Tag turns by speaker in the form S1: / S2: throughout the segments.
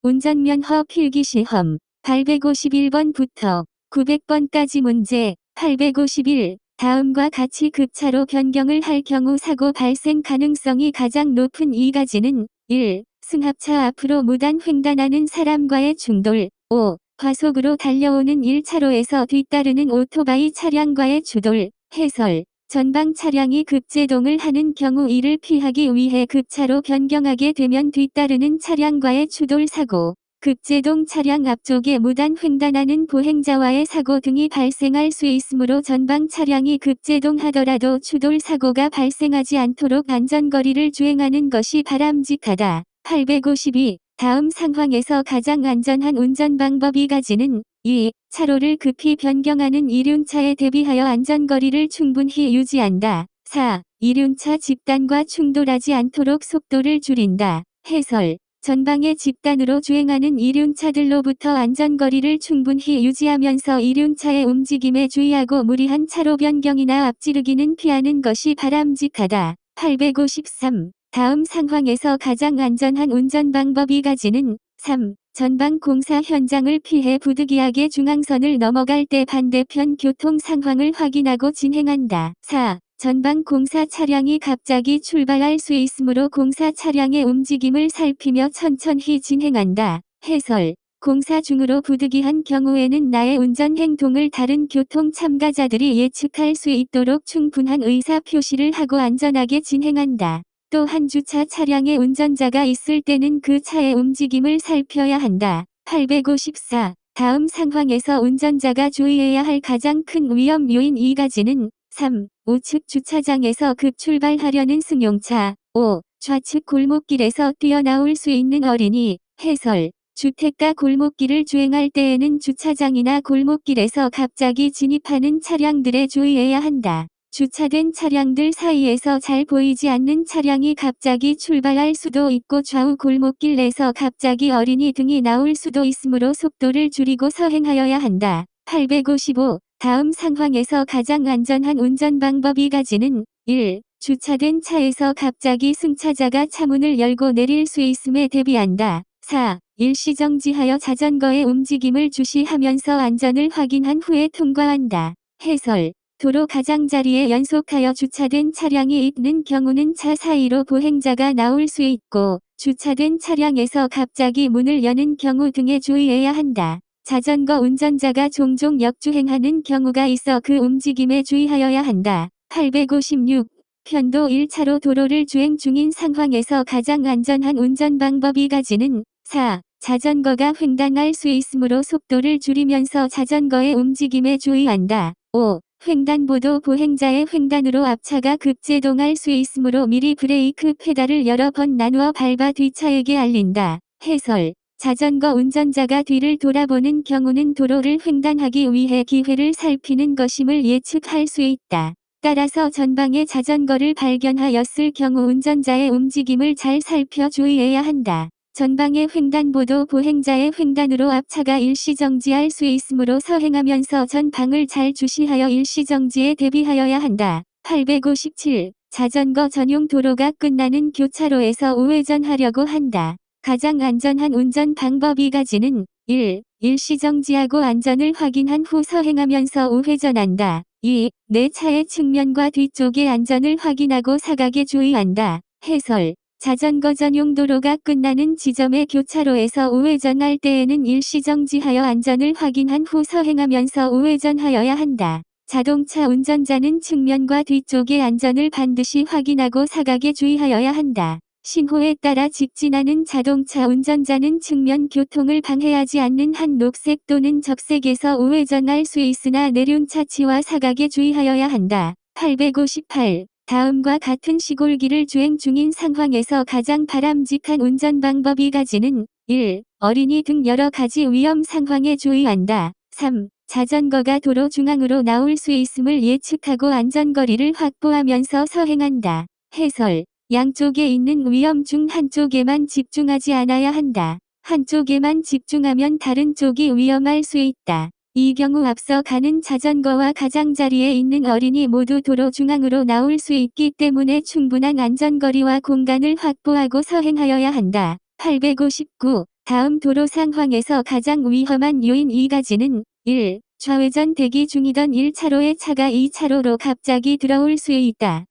S1: 운전면허 필기시험 851번부터 900번까지 문제 851. 다음과 같이 급차로 변경을 할 경우 사고 발생 가능성이 가장 높은 이 가지는 1. 승합차 앞으로 무단 횡단하는 사람과의 충돌 5. 과속으로 달려오는 1차로에서 뒤따르는 오토바이 차량과의 추돌 해설 전방 차량이 급제동을 하는 경우 이를 피하기 위해 급차로 변경하게 되면 뒤따르는 차량과의 추돌 사고, 급제동 차량 앞쪽에 무단 횡단하는 보행자와의 사고 등이 발생할 수 있으므로 전방 차량이 급제동하더라도 추돌 사고가 발생하지 않도록 안전거리를 주행하는 것이 바람직하다. 852. 다음 상황에서 가장 안전한 운전 방법 이 가지는 2. 차로를 급히 변경하는 이륜차에 대비하여 안전거리를 충분히 유지한다. 4. 이륜차 집단과 충돌하지 않도록 속도를 줄인다. 해설 전방에 집단으로 주행하는 이륜차들로부터 안전거리를 충분히 유지하면서 이륜차의 움직임에 주의하고 무리한 차로 변경이나 앞지르기는 피하는 것이 바람직하다. 853. 다음 상황에서 가장 안전한 운전 방법 이 가지는 3. 전방 공사 현장을 피해 부득이하게 중앙선을 넘어갈 때 반대편 교통 상황을 확인하고 진행한다. 4. 전방 공사 차량이 갑자기 출발할 수 있으므로 공사 차량의 움직임을 살피며 천천히 진행한다. 해설 공사 중으로 부득이한 경우에는 나의 운전 행동을 다른 교통 참가자들이 예측할 수 있도록 충분한 의사 표시를 하고 안전하게 진행한다. 또한 주차 차량에 운전자가 있을 때는 그 차의 움직임을 살펴야 한다. 854. 다음 상황에서 운전자가 주의해야 할 가장 큰 위험 요인 이 가지는 3. 우측 주차장에서 급출발하려는 승용차 5. 좌측 골목길에서 뛰어나올 수 있는 어린이 해설 주택가 골목길을 주행할 때에는 주차장이나 골목길에서 갑자기 진입하는 차량들에 주의해야 한다. 주차된 차량들 사이에서 잘 보이지 않는 차량이 갑자기 출발할 수도 있고 좌우 골목길 내서 갑자기 어린이 등이 나올 수도 있으므로 속도를 줄이고 서행하여야 한다. 855. 다음 상황에서 가장 안전한 운전 방법 이 가지는 1. 주차된 차에서 갑자기 승차자가 차문을 열고 내릴 수 있음에 대비한다. 4. 일시정지하여 자전거의 움직임을 주시하면서 안전을 확인한 후에 통과한다. 해설 도로 가장자리에 연속하여 주차된 차량이 있는 경우는 차 사이로 보행자가 나올 수 있고 주차된 차량에서 갑자기 문을 여는 경우 등에 주의해야 한다. 자전거 운전자가 종종 역주행하는 경우가 있어 그 움직임에 주의하여야 한다. 856. 편도 1차로 도로를 주행 중인 상황에서 가장 안전한 운전 방법 이 가지는 4. 자전거가 횡단할 수 있으므로 속도를 줄이면서 자전거의 움직임에 주의한다. 5. 횡단보도 보행자의 횡단으로 앞차가 급제동할 수 있으므로 미리 브레이크 페달을 여러 번 나누어 밟아 뒷차에게 알린다. 해설 자전거 운전자가 뒤를 돌아보는 경우는 도로를 횡단하기 위해 기회를 살피는 것임을 예측할 수 있다. 따라서 전방에 자전거를 발견하였을 경우 운전자의 움직임을 잘 살펴 주의해야 한다. 전방의 횡단보도 보행자의 횡단으로 앞차가 일시정지할 수 있으므로 서행하면서 전방을 잘 주시하여 일시정지에 대비하여야 한다. 857. 자전거 전용 도로가 끝나는 교차로에서 우회전하려고 한다. 가장 안전한 운전 방법 이 가지는 1. 일시정지하고 안전을 확인한 후 서행하면서 우회전한다. 2. 내 차의 측면과 뒤쪽의 안전을 확인하고 사각에 주의한다. 해설 자전거 전용 도로가 끝나는 지점의 교차로에서 우회전할 때에는 일시정지하여 안전을 확인한 후 서행하면서 우회전하여야 한다. 자동차 운전자는 측면과 뒤쪽의 안전을 반드시 확인하고 사각에 주의하여야 한다. 신호에 따라 직진하는 자동차 운전자는 측면 교통을 방해하지 않는 한 녹색 또는 적색에서 우회전할 수 있으나 내륜차치와 사각에 주의하여야 한다. 858. 다음과 같은 시골길을 주행 중인 상황에서 가장 바람직한 운전 방법 이 가지는 1. 어린이 등 여러 가지 위험 상황에 주의한다. 3. 자전거가 도로 중앙으로 나올 수 있음을 예측하고 안전거리를 확보하면서 서행한다. 해설 양쪽에 있는 위험 중 한쪽에만 집중하지 않아야 한다. 한쪽에만 집중하면 다른 쪽이 위험할 수 있다. 이 경우 앞서 가는 자전거와 가장자리에 있는 어린이 모두 도로 중앙으로 나올 수 있기 때문에 충분한 안전거리와 공간을 확보하고 서행하여야 한다. 859. 다음 도로 상황에서 가장 위험한 요인 2가지는 1. 좌회전 대기 중이던 1차로의 차가 2차로로 갑자기 들어올 수 있다.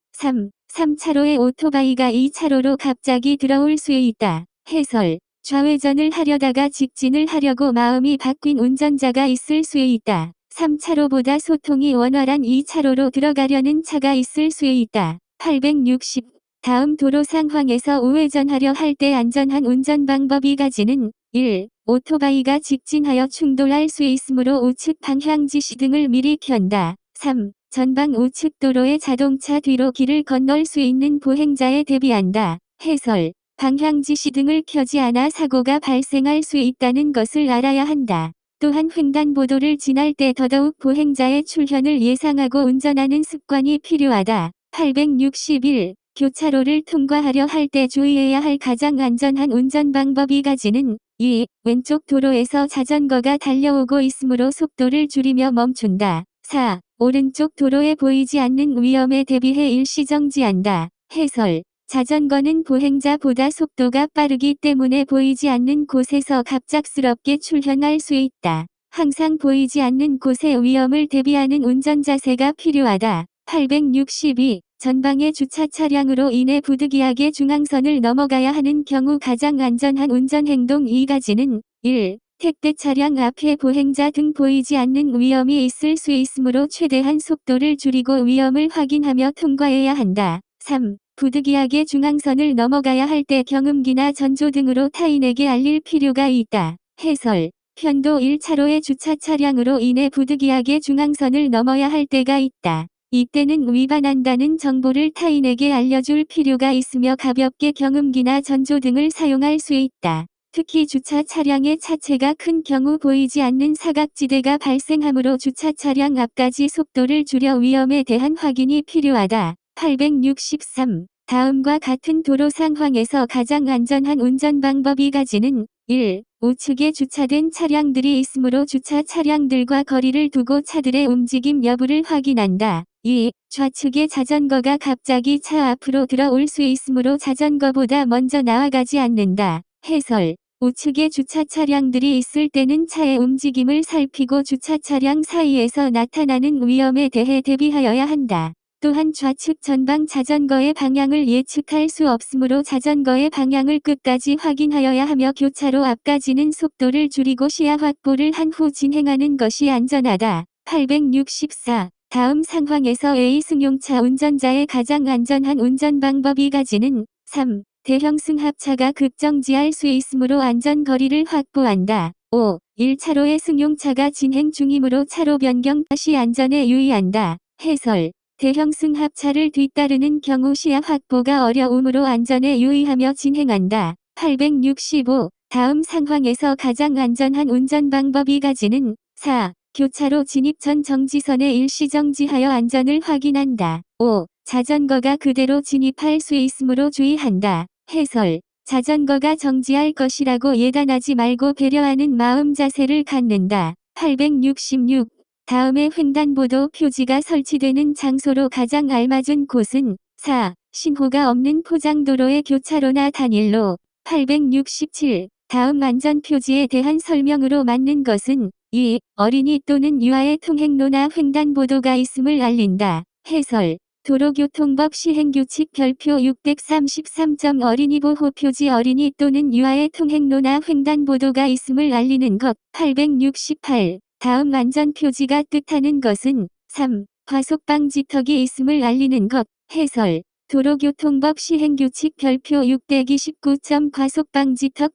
S1: 3차로의 오토바이가 2차로로 갑자기 들어올 수 있다. 해설. 좌회전을 하려다가 직진을 하려고 마음이 바뀐 운전자가 있을 수 있다. 3차로보다 소통이 원활한 2차로로 들어가려는 차가 있을 수 있다. 860. 다음 도로 상황에서 우회전하려 할 때 안전한 운전 방법 2가지는 1. 오토바이가 직진하여 충돌할 수 있으므로 우측 방향지시 등을 미리 켠다. 3. 전방 우측 도로의 자동차 뒤로 길을 건널 수 있는 보행자에 대비한다. 해설. 방향지시 등을 켜지 않아 사고가 발생할 수 있다는 것을 알아야 한다. 또한 횡단보도를 지날 때 더더욱 보행자의 출현을 예상하고 운전하는 습관이 필요하다. 861. 교차로를 통과하려 할 때 주의해야 할 가장 안전한 운전 방법 2가지는 2. 왼쪽 도로에서 자전거가 달려오고 있으므로 속도를 줄이며 멈춘다. 4. 오른쪽 도로에 보이지 않는 위험에 대비해 일시정지한다. 해설. 자전거는 보행자보다 속도가 빠르기 때문에 보이지 않는 곳에서 갑작스럽게 출현할 수 있다. 항상 보이지 않는 곳의 위험을 대비하는 운전 자세가 필요하다. 862. 전방의 주차 차량으로 인해 부득이하게 중앙선을 넘어가야 하는 경우 가장 안전한 운전 행동 2가지는 1. 택배 차량 앞에 보행자 등 보이지 않는 위험이 있을 수 있으므로 최대한 속도를 줄이고 위험을 확인하며 통과해야 한다. 3. 부득이하게 중앙선을 넘어가야 할 때 경음기나 전조 등으로 타인에게 알릴 필요가 있다. 해설. 편도 1차로의 주차 차량으로 인해 부득이하게 중앙선을 넘어야 할 때가 있다. 이때는 위반한다는 정보를 타인에게 알려줄 필요가 있으며 가볍게 경음기나 전조 등을 사용할 수 있다. 특히 주차 차량의 차체가 큰 경우 보이지 않는 사각지대가 발생하므로 주차 차량 앞까지 속도를 줄여 위험에 대한 확인이 필요하다. 863. 다음과 같은 도로 상황에서 가장 안전한 운전 방법 2가지는 1. 우측에 주차된 차량들이 있으므로 주차 차량들과 거리를 두고 차들의 움직임 여부를 확인한다. 2. 좌측에 자전거가 갑자기 차 앞으로 들어올 수 있으므로 자전거보다 먼저 나아가지 않는다. 해설. 우측에 주차 차량들이 있을 때는 차의 움직임을 살피고 주차 차량 사이에서 나타나는 위험에 대해 대비하여야 한다. 또한 좌측 전방 자전거의 방향을 예측할 수 없으므로 자전거의 방향을 끝까지 확인하여야 하며 교차로 앞까지는 속도를 줄이고 시야 확보를 한 후 진행하는 것이 안전하다. 864. 다음 상황에서 A 승용차 운전자의 가장 안전한 운전 방법 2가지는 3. 대형 승합차가 급정지할 수 있으므로 안전거리를 확보한다. 5. 1차로의 승용차가 진행 중이므로 차로 변경 시 안전에 유의한다. 해설. 대형 승합차를 뒤따르는 경우 시야 확보가 어려우므로 안전에 유의하며 진행한다. 865. 다음 상황에서 가장 안전한 운전 방법 2가지는 4. 교차로 진입 전 정지선에 일시정지하여 안전을 확인한다. 5. 자전거가 그대로 진입할 수 있으므로 주의한다. 해설. 자전거가 정지할 것이라고 예단하지 말고 배려하는 마음 자세를 갖는다. 866. 다음에 횡단보도 표지가 설치되는 장소로 가장 알맞은 곳은 4. 신호가 없는 포장도로의 교차로나 단일로. 867. 다음 안전표지에 대한 설명으로 맞는 것은 2. 어린이 또는 유아의 통행로나 횡단보도가 있음을 알린다. 해설. 도로교통법 시행규칙 별표 633점 어린이 보호표지 어린이 또는 유아의 통행로나 횡단보도가 있음을 알리는 것. 868. 다음 안전표지가 뜻하는 것은 3. 과속방지턱이 있음을 알리는 것. 해설. 도로교통법 시행규칙 별표 629점 과속방지턱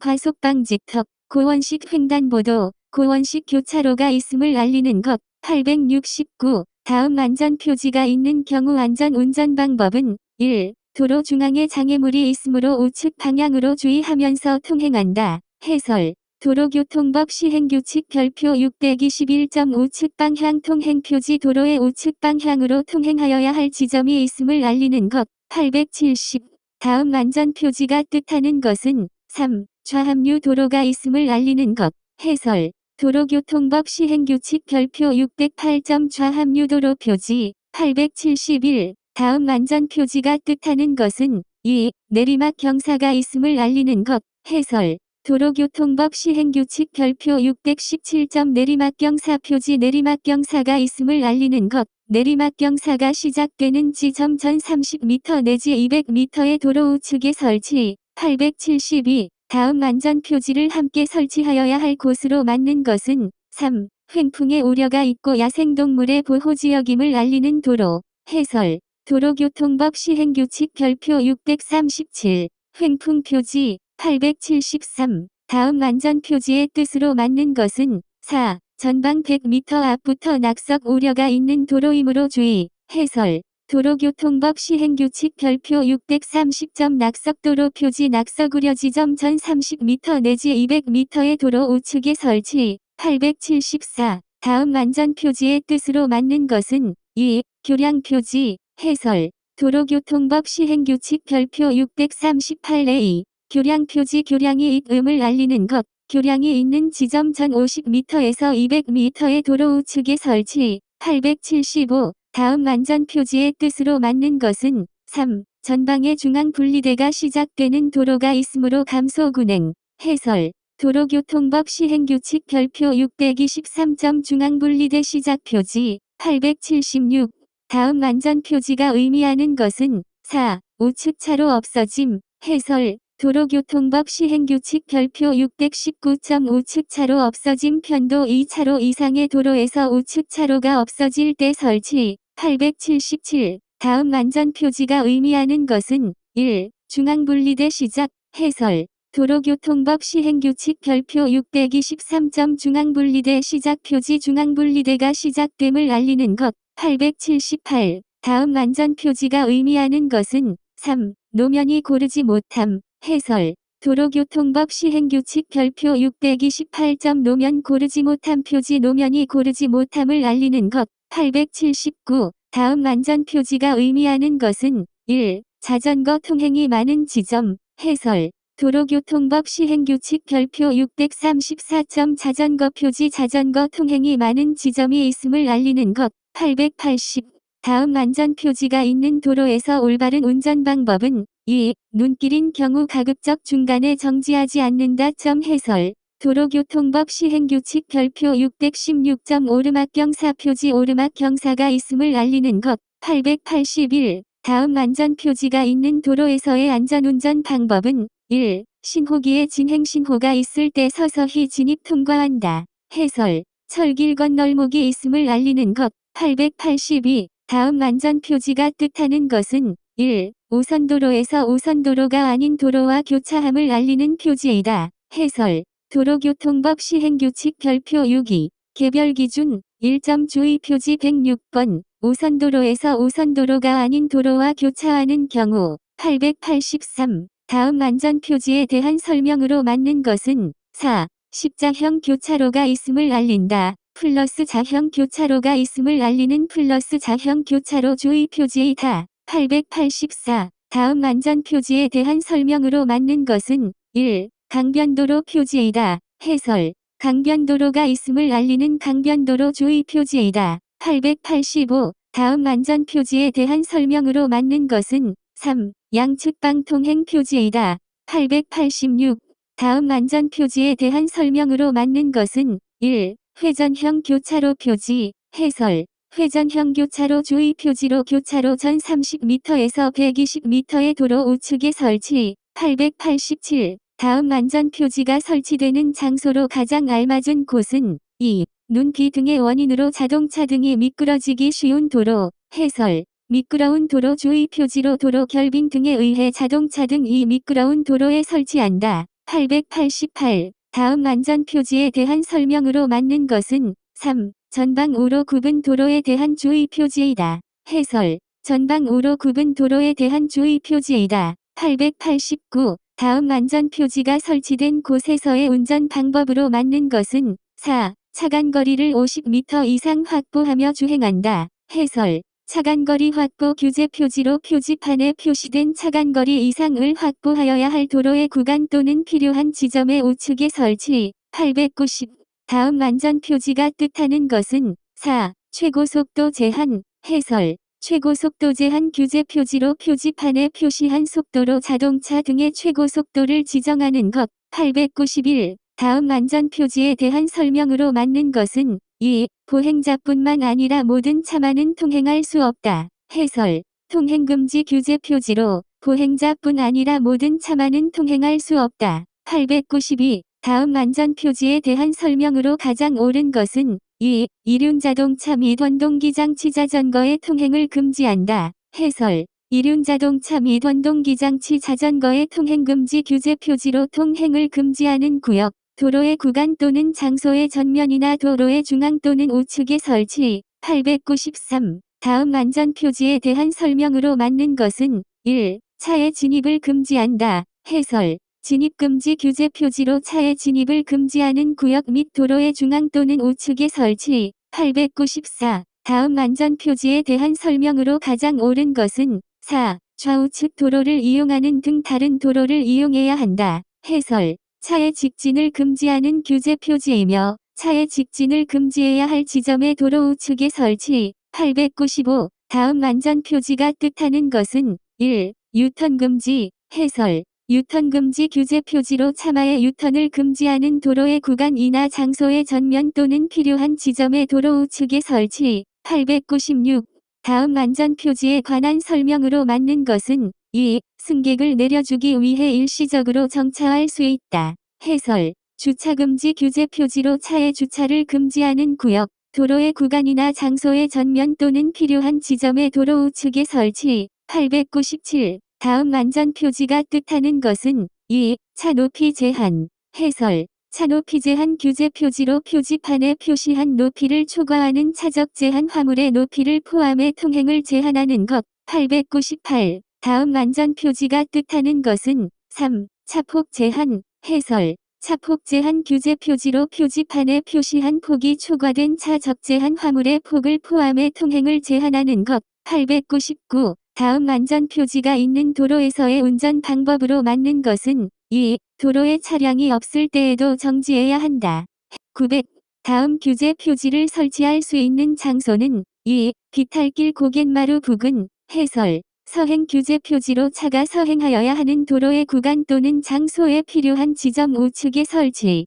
S1: 고원식 횡단보도, 고원식 교차로가 있음을 알리는 것. 869. 다음 안전표지가 있는 경우 안전운전 방법은 1. 도로 중앙에 장애물이 있으므로 우측 방향으로 주의하면서 통행한다. 해설. 도로교통법 시행규칙 별표 621점 우측 방향 통행표지 도로의 우측 방향으로 통행하여야 할 지점이 있음을 알리는 것. 870. 다음 안전표지가 뜻하는 것은 3. 좌합류 도로가 있음을 알리는 것. 해설. 도로교통법 시행규칙 별표 608점 좌합류 도로 표지. 871. 다음 안전표지가 뜻하는 것은 2. 내리막 경사가 있음을 알리는 것. 해설. 도로교통법 시행규칙 별표 617점 내리막경사 표지 내리막경사가 있음을 알리는 것. 내리막경사가 시작되는 지점 전 30m 내지 200m의 도로 우측에 설치. 872. 다음 안전표지를 함께 설치하여야 할 곳으로 맞는 것은 3. 횡풍의 우려가 있고 야생동물의 보호지역임을 알리는 도로. 해설. 도로교통법 시행규칙 별표 637. 횡풍표지. 873. 다음 안전표지의 뜻으로 맞는 것은 4. 전방 100m 앞부터 낙석 우려가 있는 도로이므로 주의. 해설. 도로교통법 시행규칙 별표 630점 낙석도로 표지 낙석우려 지점 전 30m 내지 200m의 도로 우측에 설치. 874. 다음 안전표지의 뜻으로 맞는 것은 2. 교량표지. 해설. 도로교통법 시행규칙 별표 638A. 교량표지 교량이 있음을 알리는 것. 교량이 있는 지점 전 50m에서 200m의 도로 우측에 설치. 875. 다음 안전표지의 뜻으로 맞는 것은 3. 전방에 중앙분리대가 시작되는 도로가 있으므로 감소군행. 해설. 도로교통법 시행규칙 별표 623점 중앙분리대 시작표지. 876. 다음 안전표지가 의미하는 것은 4. 우측차로 없어짐. 해설. 도로교통법 시행규칙 별표 619점 우측차로 없어짐 편도 2차로 이상의 도로에서 우측차로가 없어질 때 설치. 877. 다음 안전표지가 의미하는 것은 1. 중앙분리대 시작. 해설. 도로교통법 시행규칙 별표 623점 중앙분리대 시작표지 중앙분리대가 시작됨을 알리는 것. 878. 다음 안전표지가 의미하는 것은 3. 노면이 고르지 못함. 해설. 도로교통법 시행규칙 별표 628점 노면 고르지 못함 표지 노면이 고르지 못함을 알리는 것. 879. 다음 안전표지가 의미하는 것은 1. 자전거 통행이 많은 지점. 해설. 도로교통법 시행규칙 별표 634점 자전거 표지 자전거 통행이 많은 지점이 있음을 알리는 것. 880. 다음 안전표지가 있는 도로에서 올바른 운전 방법은 2. 눈길인 경우 가급적 중간에 정지하지 않는다. 해설. 도로교통법 시행규칙 별표 616점 오르막경사 표지 오르막경사가 있음을 알리는 것. 881. 다음 안전표지가 있는 도로에서의 안전운전 방법은 1. 신호기에 진행신호가 있을 때 서서히 진입 통과한다. 해설. 철길 건널목이 있음을 알리는 것. 882. 다음 안전표지가 뜻하는 것은 1. 우선도로에서 우선도로가 아닌 도로와 교차함을 알리는 표지이다. 해설. 도로교통법 시행규칙 별표 6이 개별기준 1점 주의표지 106번 우선도로에서 우선도로가 아닌 도로와 교차하는 경우 883. 다음 안전표지에 대한 설명으로 맞는 것은 4. 십자형 교차로가 있음을 알린다. 플러스 자형 교차로가 있음을 알리는 플러스 자형 교차로 주의표지이다. 884. 다음 안전표지에 대한 설명으로 맞는 것은 1. 강변도로 표지이다. 해설. 강변도로가 있음을 알리는 강변도로 주의표지이다. 885. 다음 안전표지에 대한 설명으로 맞는 것은 3. 양측방 통행 표지이다. 886. 다음 안전표지에 대한 설명으로 맞는 것은 1. 회전형 교차로 표지. 해설. 회전형 교차로 주의표지로 교차로 전 30m에서 120m의 도로 우측에 설치. 887. 다음 안전표지가 설치되는 장소로 가장 알맞은 곳은 2. 눈, 비 등의 원인으로 자동차 등이 미끄러지기 쉬운 도로. 해설. 미끄러운 도로 주의표지로 도로 결빙 등에 의해 자동차 등이 미끄러운 도로에 설치한다. 888. 다음 안전표지에 대한 설명으로 맞는 것은 3. 전방 우로 구분 도로에 대한 주의표지이다. 해설. 전방 우로 구분 도로에 대한 주의표지이다. 889. 다음 안전표지가 설치된 곳에서의 운전 방법으로 맞는 것은 4. 차간거리를 50m 이상 확보하며 주행한다. 해설. 차간거리 확보 규제 표지로 표지판에 표시된 차간거리 이상을 확보하여야 할 도로의 구간 또는 필요한 지점의 우측에 설치. 890. 다음 안전표지가 뜻하는 것은 4. 최고속도 제한. 해설. 최고속도 제한 규제 표지로 표지판에 표시한 속도로 자동차 등의 최고속도를 지정하는 것. 891. 다음 안전표지에 대한 설명으로 맞는 것은 2. 보행자뿐만 아니라 모든 차만은 통행할 수 없다. 해설. 통행금지 규제 표지로 보행자뿐 아니라 모든 차만은 통행할 수 없다. 892. 다음 안전표지에 대한 설명으로 가장 옳은 것은 2. 이륜자동차 및 원동기장치 자전거의 통행을 금지한다. 해설. 이륜자동차 및 원동기장치 자전거의 통행금지 규제 표지로 통행을 금지하는 구역, 도로의 구간 또는 장소의 전면이나 도로의 중앙 또는 우측에 설치. 893. 다음 안전표지에 대한 설명으로 맞는 것은 1. 차의 진입을 금지한다. 해설. 진입금지 규제 표지로 차의 진입을 금지하는 구역 및 도로의 중앙 또는 우측에 설치. 894. 다음 안전표지에 대한 설명으로 가장 옳은 것은 4. 좌우측 도로를 이용하는 등 다른 도로를 이용해야 한다. 해설. 차의 직진을 금지하는 규제 표지이며 차의 직진을 금지해야 할 지점의 도로 우측에 설치. 895. 다음 안전표지가 뜻하는 것은 1. 유턴 금지. 해설. 유턴 금지 규제 표지로 차마의 유턴을 금지하는 도로의 구간이나 장소의 전면 또는 필요한 지점의 도로 우측에 설치. 896. 다음 안전표지에 관한 설명으로 맞는 것은 2. 승객을 내려주기 위해 일시적으로 정차할 수 있다. 해설. 주차금지 규제 표지로 차의 주차를 금지하는 구역, 도로의 구간이나 장소의 전면 또는 필요한 지점의 도로 우측에 설치. 897. 다음 안전표지가 뜻하는 것은 2. 차 높이 제한. 해설. 차 높이 제한 규제 표지로 표지판에 표시한 높이를 초과하는 차적 제한 화물의 높이를 포함해 통행을 제한하는 것. 898. 다음 안전표지가 뜻하는 것은 3. 차폭 제한. 해설. 차폭 제한 규제 표지로 표지판에 표시한 폭이 초과된 차적 제한 화물의 폭을 포함해 통행을 제한하는 것. 899. 다음 안전표지가 있는 도로에서의 운전 방법으로 맞는 것은 2. 도로에 차량이 없을 때에도 정지해야 한다. 900. 다음 규제 표지를 설치할 수 있는 장소는 2. 비탈길 고갯마루 부근. 해설. 서행 규제 표지로 차가 서행하여야 하는 도로의 구간 또는 장소에 필요한 지점 우측에 설치.